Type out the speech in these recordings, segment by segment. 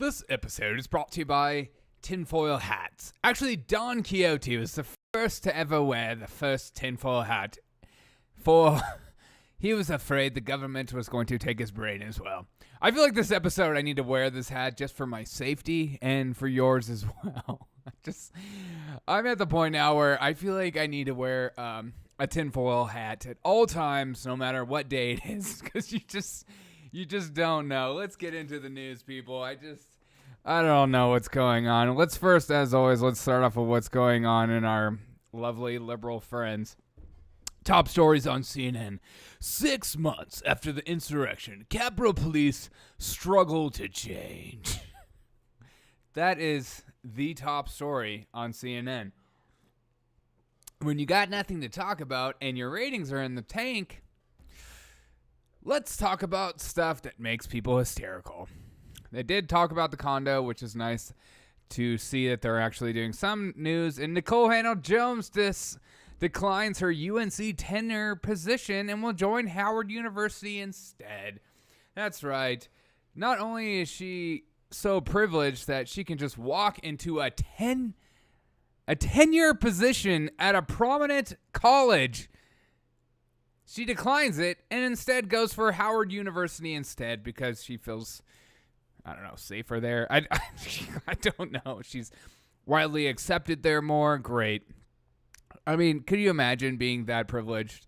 This episode is brought to you by tinfoil hats. Actually, Don Quixote was the first to ever wear the first tinfoil hat, for he was afraid the government was going to take his brain as well. I feel like this episode I need to wear this hat just for my safety and for yours as well. I'm at the point now where I feel like I need to wear a tinfoil hat at all times, no matter what day it is, because you just don't know. Let's get into the news, people. I don't know what's going on. Let's first, as always, let's start off with what's going on in our lovely liberal friends. Top stories on CNN. 6 months after the insurrection, Capitol Police struggle to change. That is the top story on CNN. When you got nothing to talk about and your ratings are in the tank, let's talk about stuff that makes people hysterical. They did talk about the condo, which is nice to see that they're actually doing some news. And Nicole Hannah-Jones declines her UNC tenure position and will join Howard University instead. That's right. Not only is she so privileged that she can just walk into a tenure position at a prominent college, she declines it and instead goes for Howard University instead because she feels, I don't know, safer there. I don't know. She's widely accepted there more. Great. I mean, could you imagine being that privileged?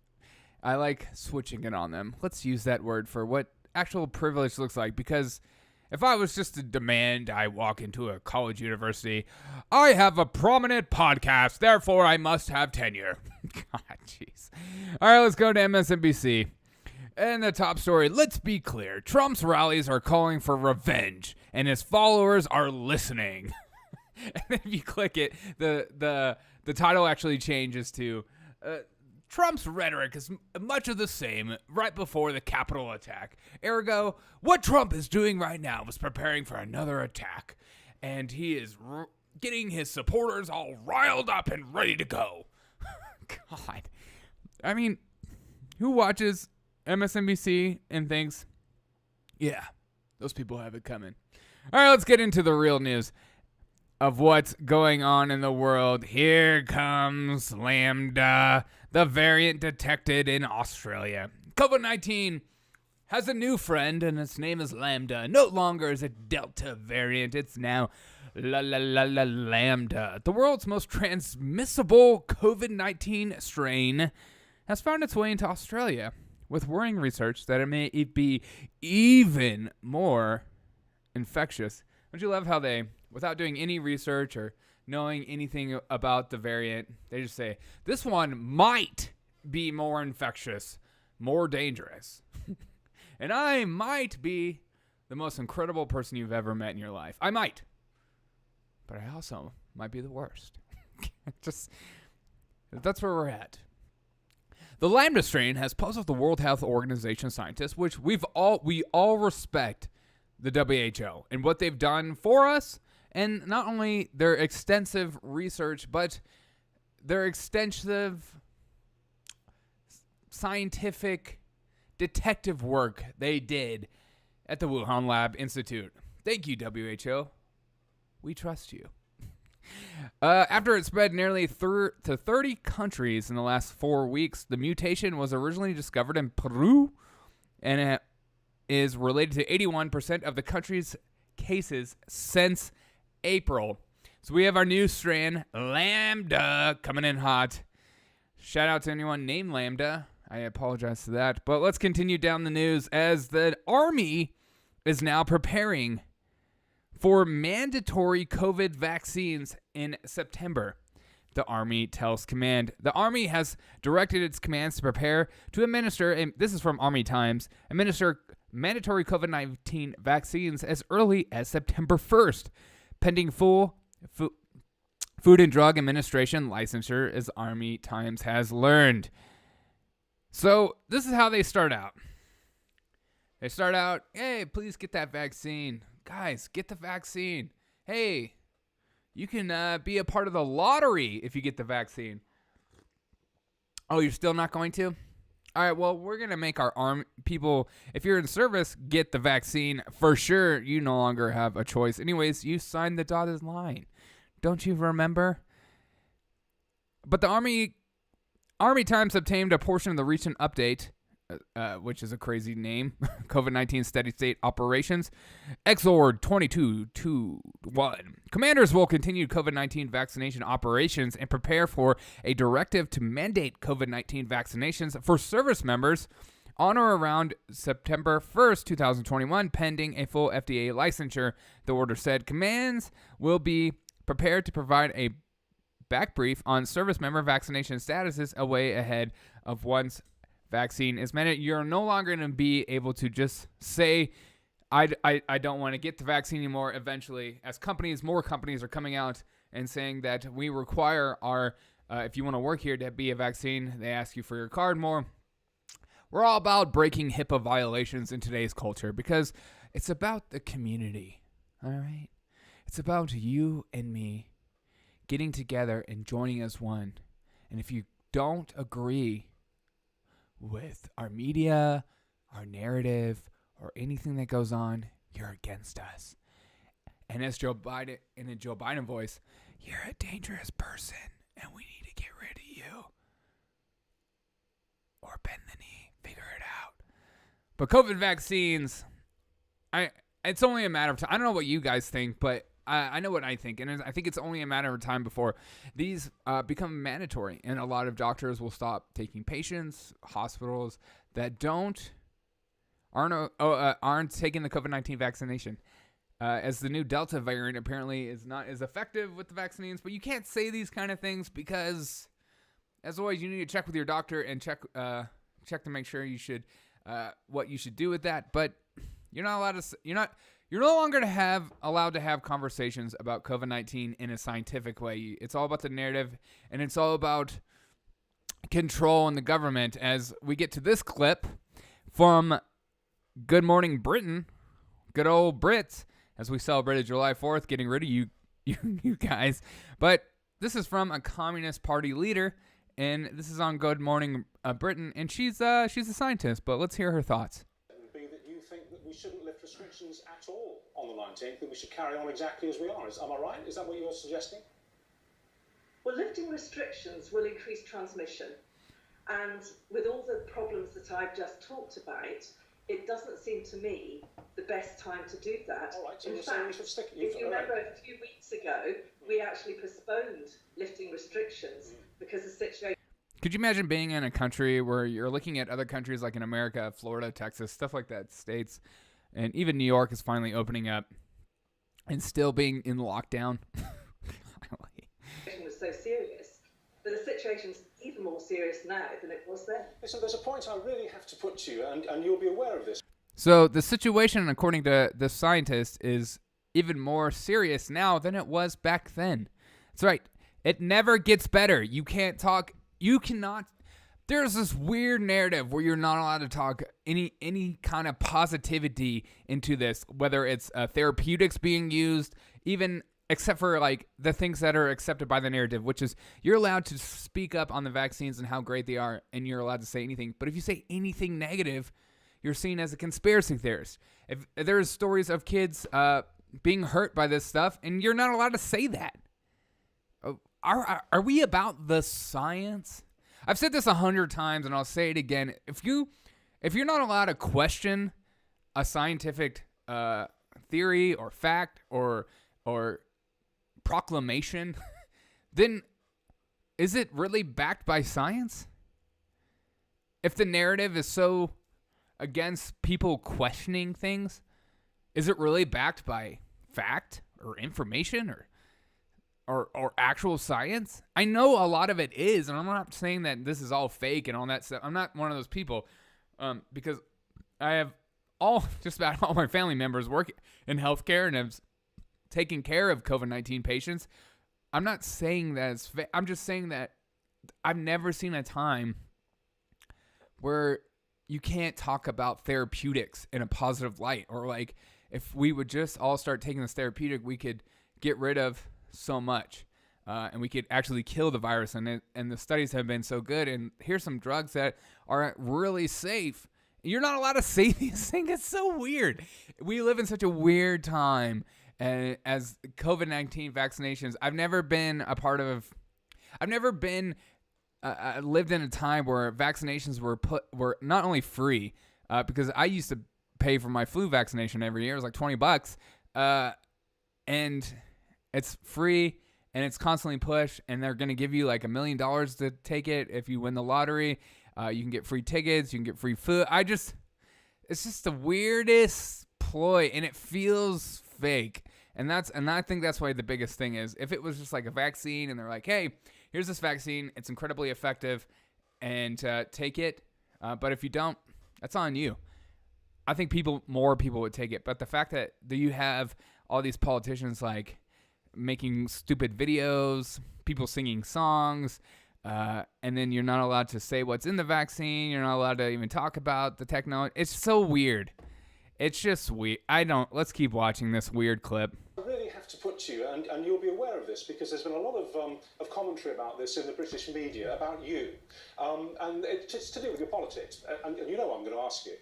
I like switching it on them. Let's use that word for what actual privilege looks like, because if I was just to demand I walk into a college university, I have a prominent podcast, therefore I must have tenure. God, jeez. All right, let's go to MSNBC. And the top story, let's be clear. Trump's rallies are calling for revenge, and his followers are listening. And if you click it, the title actually changes to Trump's rhetoric is much of the same right before the Capitol attack. Ergo, what Trump is doing right now is preparing for another attack, and he is getting his supporters all riled up and ready to go. God. I mean, who watches MSNBC and thinks, yeah, those people have it coming. All right, let's get into the real news of what's going on in the world. Here comes Lambda, the variant detected in Australia. COVID-19 has a new friend, and its name is Lambda. No longer is it Delta variant. It's now Lambda. The world's most transmissible COVID-19 strain has found its way into Australia, with worrying research that it may be even more infectious. Don't you love how they, without doing any research or knowing anything about the variant, they just say, this one might be more infectious, more dangerous. And I might be the most incredible person you've ever met in your life. I might. But I also might be the worst. That's where we're at. The Lambda strain has puzzled the World Health Organization scientists, which we all respect the WHO and what they've done for us, and not only their extensive research, but their extensive scientific detective work they did at the Wuhan Lab Institute. Thank you, WHO. We trust you. After it spread nearly to 30 countries in the last 4 weeks, the mutation was originally discovered in Peru, and it is related to 81% of the country's cases since April. So we have our new strain, Lambda, coming in hot. Shout out to anyone named Lambda. I apologize for that. But let's continue down the news, as the Army is now preparing for mandatory COVID vaccines in September. The Army tells command. The Army has directed its commands to prepare to administer, and this is from Army Times, administer mandatory COVID-19 vaccines as early as September 1st, pending full Food and Drug Administration licensure, as Army Times has learned. So this is how they start out. They start out, hey, please get that vaccine. Guys, get the vaccine. Hey, you can be a part of the lottery if you get the vaccine. Oh, you're still not going to? all right, well, we're going to make our army people, if you're in service, get the vaccine. For sure, you no longer have a choice. Anyways, you signed the dotted line. Don't you remember? But the Army Times obtained a portion of the recent update, which is a crazy name, COVID-19 Steady State Operations, Exord 2221. Commanders will continue COVID-19 vaccination operations and prepare for a directive to mandate COVID-19 vaccinations for service members on or around September 1st, 2021, pending a full FDA licensure. The order said commands will be prepared to provide a back brief on service member vaccination statuses a way ahead of once vaccine is mandated. You're no longer going to be able to just say, I don't want to get the vaccine anymore. Eventually, as more companies are coming out and saying that we require our, if you want to work here to be a vaccine, they ask you for your card more. We're all about breaking HIPAA violations in today's culture because it's about the community, all right? It's about you and me getting together and joining as one. And if you don't agree with our media, our narrative, or anything that goes on, you're against us. And as Joe Biden, in a Joe Biden voice, you're a dangerous person and we need to get rid of you. Or bend the knee, figure it out. But COVID vaccines, it's only a matter of time. I don't know what you guys think, but I know what I think, and I think it's only a matter of time before these become mandatory, and a lot of doctors will stop taking patients. Hospitals that aren't taking the COVID-19 vaccination, as the new Delta variant apparently is not as effective with the vaccines. But you can't say these kind of things because, as always, you need to check with your doctor and check to make sure you should what you should do with that. But you're not allowed to. You're no longer allowed to have conversations about COVID-19 in a scientific way. It's all about the narrative, and it's all about control in the government. As we get to this clip from Good Morning Britain, good old Brits, as we celebrated July 4th, getting rid of you guys. But this is from a Communist Party leader, and this is on Good Morning Britain, and she's a scientist. But let's hear her thoughts. We shouldn't lift restrictions at all on the 19th, that we should carry on exactly as we are. Am I right? Is that what you're suggesting? Well, lifting restrictions will increase transmission. And with all the problems that I've just talked about, it doesn't seem to me the best time to do that. All right, so in you're fact, saying we should stick... if you remember a few weeks ago, we actually postponed lifting restrictions because the situation... Could you imagine being in a country where you're looking at other countries like in America, Florida, Texas, stuff like that, states, and even New York is finally opening up and still being in lockdown? It was so serious, but the situation's even more serious now than it was then. Listen, there's a point I really have to put to you, and you'll be aware of this. So the situation, according to the scientist, is even more serious now than it was back then. That's right. It never gets better. You can't talk... You cannot. There's this weird narrative where you're not allowed to talk any kind of positivity into this, whether it's therapeutics being used, even except for like the things that are accepted by the narrative, which is you're allowed to speak up on the vaccines and how great they are, and you're allowed to say anything. But if you say anything negative, you're seen as a conspiracy theorist. If there's stories of kids being hurt by this stuff, and you're not allowed to say that. Are we about the science? I've said this 100 times, and I'll say it again. If you're not allowed to question a scientific theory or fact or proclamation, then is it really backed by science? If the narrative is so against people questioning things, is it really backed by fact or information or actual science? I know a lot of it is, and I'm not saying that this is all fake and all that stuff. I'm not one of those people, because I have just about all my family members work in healthcare and have taken care of COVID-19 patients. I'm not saying that it's fake. I'm just saying that I've never seen a time where you can't talk about therapeutics in a positive light, or like if we would just all start taking this therapeutic, we could get rid of so much. and we could actually kill the virus. And the studies have been so good. And here's some drugs that are really safe. You're not allowed to say these things. It's so weird. We live in such a weird time. And as COVID-19 vaccinations, I've never been I lived in a time where vaccinations were not only free, because I used to pay for my flu vaccination every year. It was like $20, and it's free and it's constantly pushed. And they're going to give you like $1 million to take it if you win the lottery. You can get free tickets. You can get free food. It's just the weirdest ploy, and it feels fake. And I think that's why the biggest thing is, if it was just like a vaccine and they're like, hey, here's this vaccine, it's incredibly effective, and take it. But if you don't, that's on you. I think more people would take it. But the fact that you have all these politicians like making stupid videos, people singing songs, and then you're not allowed to say what's in the vaccine. You're not allowed to even talk about the technology. It's so weird. It's just weird. Let's keep watching this weird clip. I really have to put to you, and you'll be aware of this, because there's been a lot of commentary about this in the British media about you, and it's to do with your politics. And you know what I'm going to ask you.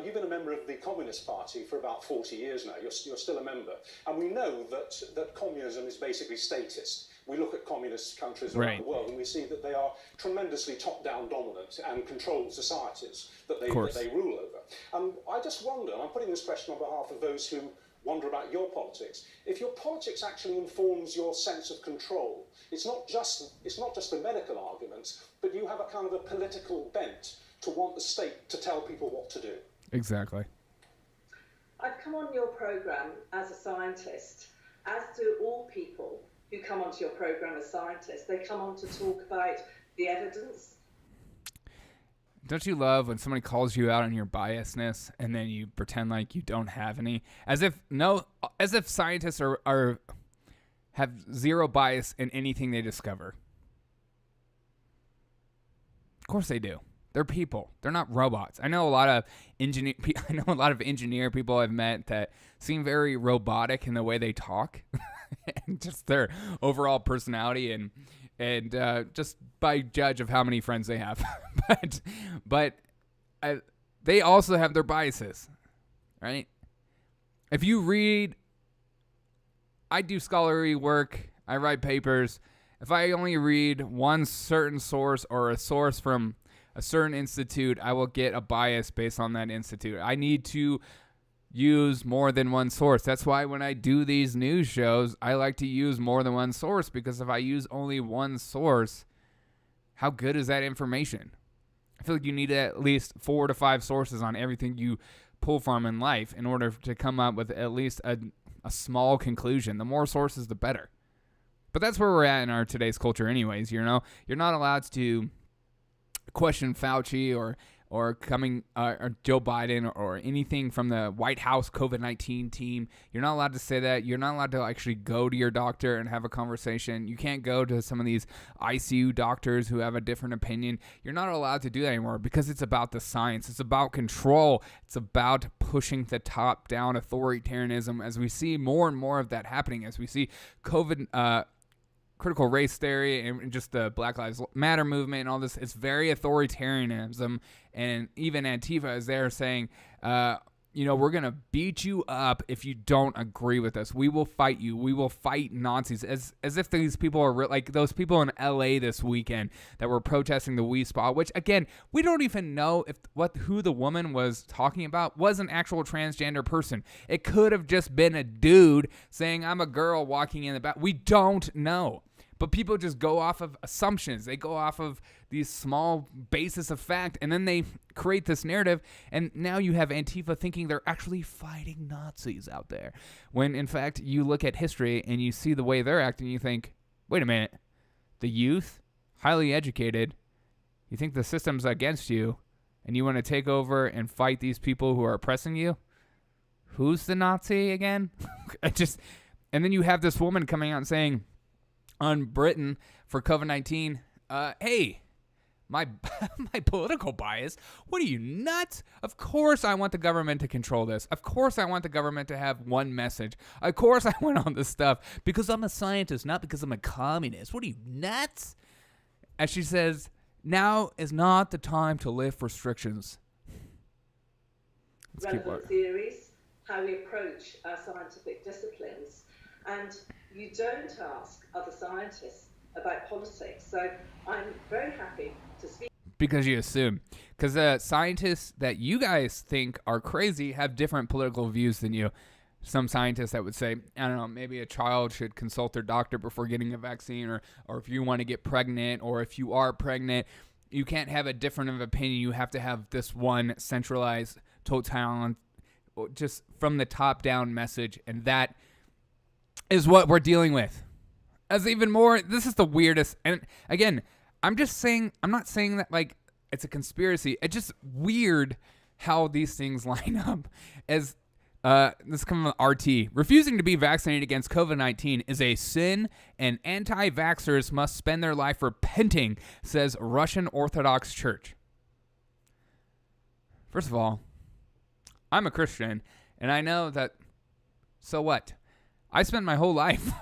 You've been a member of the Communist Party for about 40 years now. You're still a member, and we know that communism is basically statist. We look at communist countries around the world, and we see that they are tremendously top-down dominant and controlled societies that they rule over. And I just wonder, and I'm putting this question on behalf of those who wonder about your politics, if your politics actually informs your sense of control. It's not just the medical arguments, but you have a kind of a political bent to want the state to tell people what to do. Exactly. I've come on your program as a scientist, as do all people who come onto your program as scientists. They come on to talk about the evidence. Don't you love when somebody calls you out on your biasness and then you pretend like you don't have any? As if scientists have zero bias in anything they discover. Of course they do. They're people. They're not robots. I know a lot of engineer people I've met that seem very robotic in the way they talk, and just their overall personality and just by judge of how many friends they have. but they also have their biases, right? If you read, I do scholarly work, I write papers. If I only read one certain source or a source from a certain institute, I will get a bias based on that institute. I need to use more than one source. That's why when I do these news shows, I like to use more than one source, because if I use only one source, how good is that information? I feel like you need at least 4 to 5 sources on everything you pull from in life in order to come up with at least a small conclusion. The more sources, the better. But that's where we're at in our today's culture anyways, you know? You're not allowed to question Fauci or Joe Biden or anything from the White House COVID-19 team. You're not allowed to say that. You're not allowed to actually go to your doctor and have a conversation. You can't go to some of these ICU doctors who have a different opinion. You're not allowed to do that anymore, because it's about the science. It's about control. It's about pushing the top-down authoritarianism, as we see more and more of that happening, as we see COVID critical race theory and just the Black Lives Matter movement and all this. It's very authoritarianism, and even Antifa is there saying, we're going to beat you up if you don't agree with us. We will fight you. We will fight Nazis. As if these people are like those people in LA this weekend that were protesting the We Spa, which again, we don't even know who the woman was talking about was an actual transgender person. It could have just been a dude saying, I'm a girl walking in the back. We don't know. But people just go off of assumptions. They go off of these small basis of fact, and then they create this narrative, and now you have Antifa thinking they're actually fighting Nazis out there. When, in fact, you look at history and you see the way they're acting, you think, wait a minute, the youth, highly educated, you think the system's against you, and you want to take over and fight these people who are oppressing you? Who's the Nazi again? And then you have this woman coming out and saying, on Britain for COVID-19, hey, my my political bias. What are you, nuts? Of course I want the government to control this. Of course I want the government to have one message. Of course I want all this stuff because I'm a scientist, not because I'm a communist. What are you, nuts? As she says, now is not the time to lift restrictions. Relevant theories, how we approach our scientific disciplines, and you don't ask other scientists about politics. So I'm very happy to speak. Because you assume. Because the scientists that you guys think are crazy have different political views than you. Some scientists that would say, I don't know, maybe a child should consult their doctor before getting a vaccine, or if you want to get pregnant, or if you are pregnant, you can't have a different of opinion. You have to have this one centralized, total, just from the top down message. And that is what we're dealing with. As even more, this is the weirdest. And again, I'm not saying that like it's a conspiracy. It's just weird how these things line up. As this comes from RT. Refusing to be vaccinated against COVID-19 is a sin, and anti-vaxxers must spend their life repenting, says Russian Orthodox Church. First of all, I'm a Christian, and I know that, so what? I spent my whole life,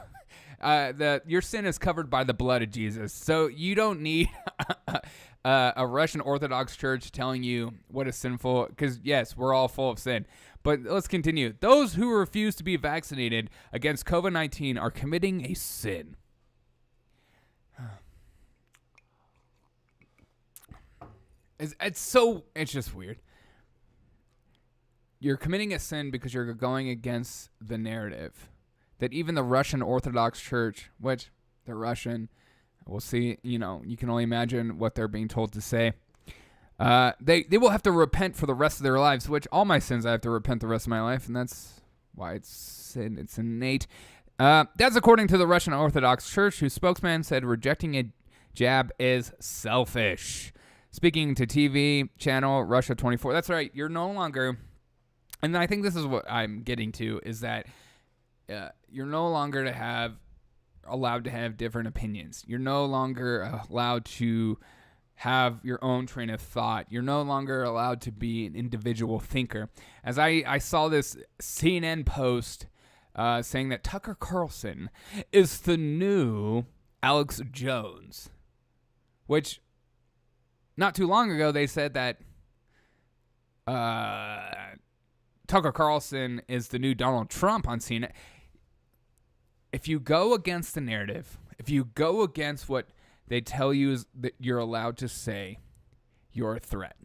your sin is covered by the blood of Jesus, so you don't need a Russian Orthodox Church telling you what is sinful, because yes, we're all full of sin. But let's continue. Those who refuse to be vaccinated against COVID-19 are committing a sin. It's just weird. You're committing a sin because you're going against the narrative that even the Russian Orthodox Church, which they're Russian, we'll see, you can only imagine what they're being told to say. They will have to repent for the rest of their lives, which all my sins I have to repent the rest of my life, and that's why it's sin. It's innate. That's according to the Russian Orthodox Church, whose spokesman said rejecting a jab is selfish. Speaking to TV channel Russia 24, that's right, you're no longer, and I think this is what I'm getting to, is that you're no longer allowed to have different opinions. You're no longer allowed to have your own train of thought. You're no longer allowed to be an individual thinker. As I saw this CNN post saying that Tucker Carlson is the new Alex Jones, which not too long ago they said that Tucker Carlson is the new Donald Trump on CNN. If you go against the narrative, if you go against what they tell you is that you're allowed to say, you're a threat.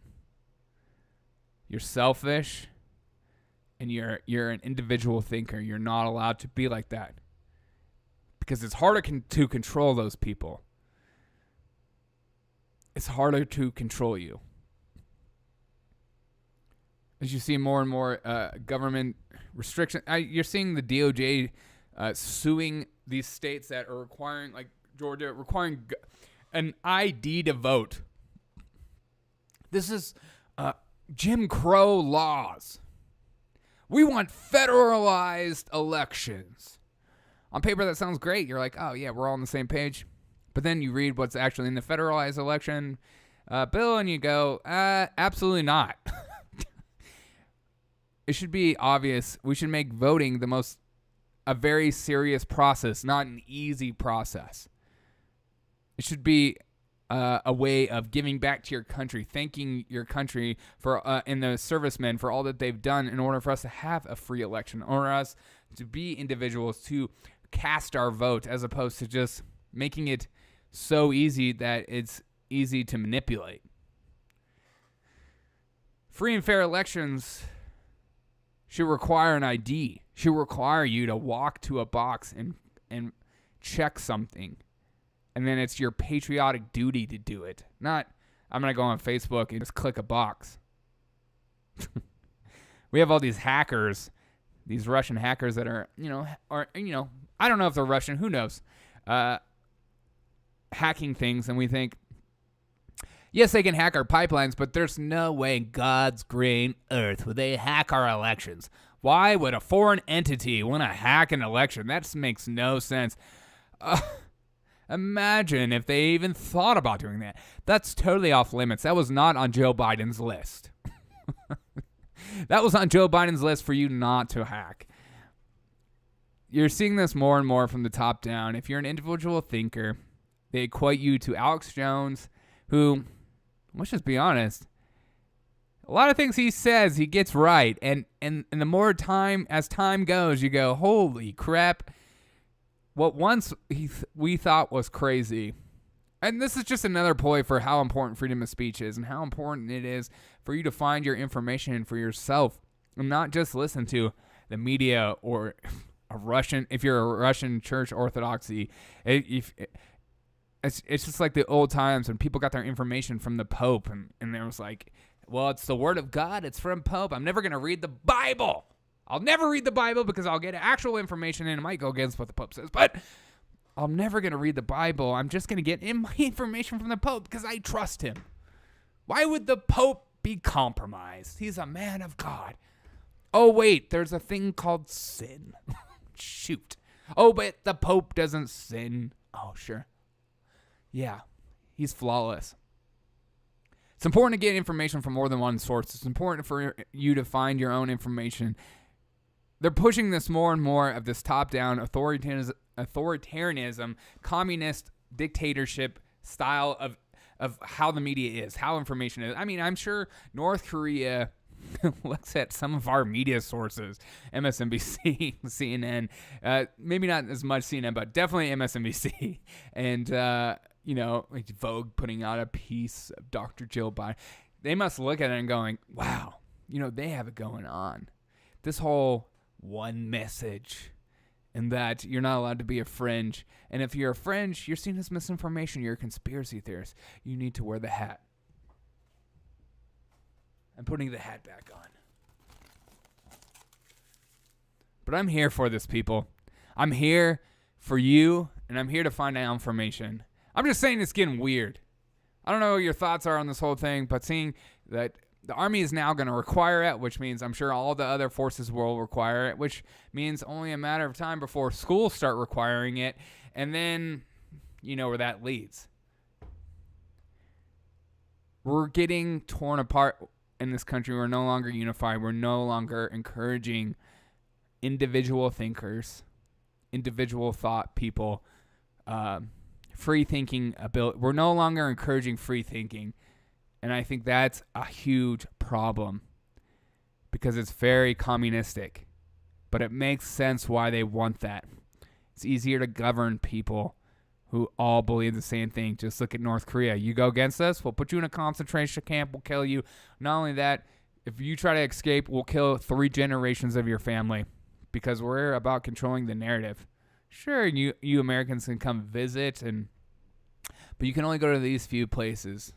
You're selfish, and you're an individual thinker. You're not allowed to be like that, because it's harder to control those people. It's harder to control you. As you see more and more government restriction, you're seeing the DOJ suing these states that are requiring, like Georgia, requiring an ID to vote. This is Jim Crow laws. We want federalized elections. On paper, that sounds great. You're like, oh, yeah, we're all on the same page. But then you read what's actually in the federalized election bill, and you go, absolutely not. It should be obvious. We should make voting a very serious process, not an easy process. It should be a way of giving back to your country, thanking your country for and the servicemen for all that they've done in order for us to have a free election, or us to be individuals, to cast our vote, as opposed to just making it so easy that it's easy to manipulate. Free and fair elections should require an ID, should require you to walk to a box and check something. And then it's your patriotic duty to do it. Not, I'm going to go on Facebook and just click a box. We have all these hackers, these Russian hackers that are, I don't know if they're Russian, who knows, hacking things. And we think, yes, they can hack our pipelines, but there's no way in God's green earth would they hack our elections. Why would a foreign entity want to hack an election? That makes no sense. Imagine if they even thought about doing that. That's totally off limits. That was not on Joe Biden's list. That was on Joe Biden's list for you not to hack. You're seeing this more and more from the top down. If you're an individual thinker, they equate you to Alex Jones, who, let's just be honest, a lot of things he says he gets right. And the more time, as time goes, you go, holy crap, what once we thought was crazy. And this is just another ploy for how important freedom of speech is and how important it is for you to find your information for yourself and not just listen to the media or if you're a Russian church orthodoxy. It's just like the old times when people got their information from the Pope and there was like, well, it's the word of God. It's from Pope. I'm never going to read the Bible. I'll never read the Bible because I'll get actual information and it might go against what the Pope says. But I'm never going to read the Bible. I'm just going to get my information from the Pope because I trust him. Why would the Pope be compromised? He's a man of God. Oh, wait, there's a thing called sin. Shoot. Oh, but the Pope doesn't sin. Oh, sure. Yeah, he's flawless. It's important to get information from more than one source. It's important for you to find your own information. They're pushing this more and more of this top-down authoritarianism, communist dictatorship style of how the media is, how information is. I mean, I'm sure North Korea looks at some of our media sources, MSNBC, CNN, maybe not as much CNN, but definitely MSNBC, and like Vogue putting out a piece of Dr. Jill Biden. They must look at it and going, wow, they have it going on. This whole one message, and that you're not allowed to be a fringe. And if you're a fringe, you're seen as misinformation. You're a conspiracy theorist. You need to wear the hat. I'm putting the hat back on. But I'm here for this, people. I'm here for you, and I'm here to find out information. I'm just saying it's getting weird. I don't know what your thoughts are on this whole thing, but seeing that the Army is now going to require it, which means I'm sure all the other forces will require it, which means only a matter of time before schools start requiring it, and then you know where that leads. We're getting torn apart in this country. We're no longer unified. We're no longer encouraging individual thinkers, individual thought people, free thinking ability. We're no longer encouraging free thinking. And I think that's a huge problem because it's very communistic. But it makes sense why they want that. It's easier to govern people who all believe the same thing. Just look at North Korea. You go against us, we'll put you in a concentration camp, we'll kill you. Not only that, if you try to escape, we'll kill 3 generations of your family because we're about controlling the narrative. Sure, you Americans can come visit, but you can only go to these few places.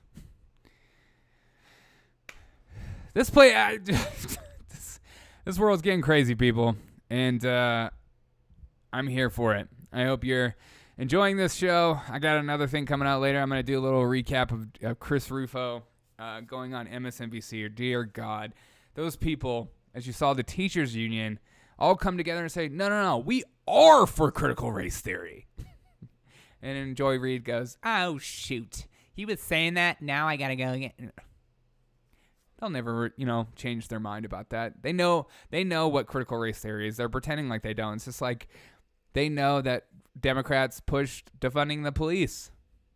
This world's getting crazy, people, and I'm here for it. I hope you're enjoying this show. I got another thing coming out later. I'm going to do a little recap of Chris Rufo going on MSNBC. Dear God, those people, as you saw, the teachers union, all come together and say, no, we are for critical race theory. And then Joy Reid goes, oh, shoot. He was saying that. Now I got to go again. They'll never, change their mind about that. They know what critical race theory is. They're pretending like they don't. It's just like they know that Democrats pushed defunding the police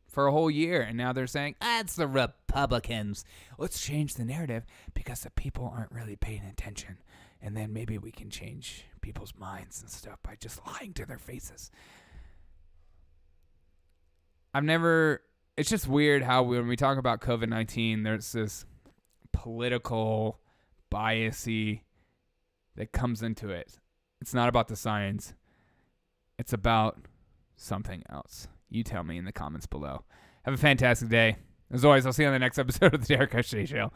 for a whole year, and now they're saying, it's the Republicans. Let's change the narrative because the people aren't really paying attention, and then maybe we can change people's minds and stuff by just lying to their faces. It's just weird how when we talk about COVID-19, there's this political biasy that comes into it. It's not about the science. It's about something else. You tell me in the comments below. Have a fantastic day. As always, I'll see you on the next episode of the Derek O'Shea Show.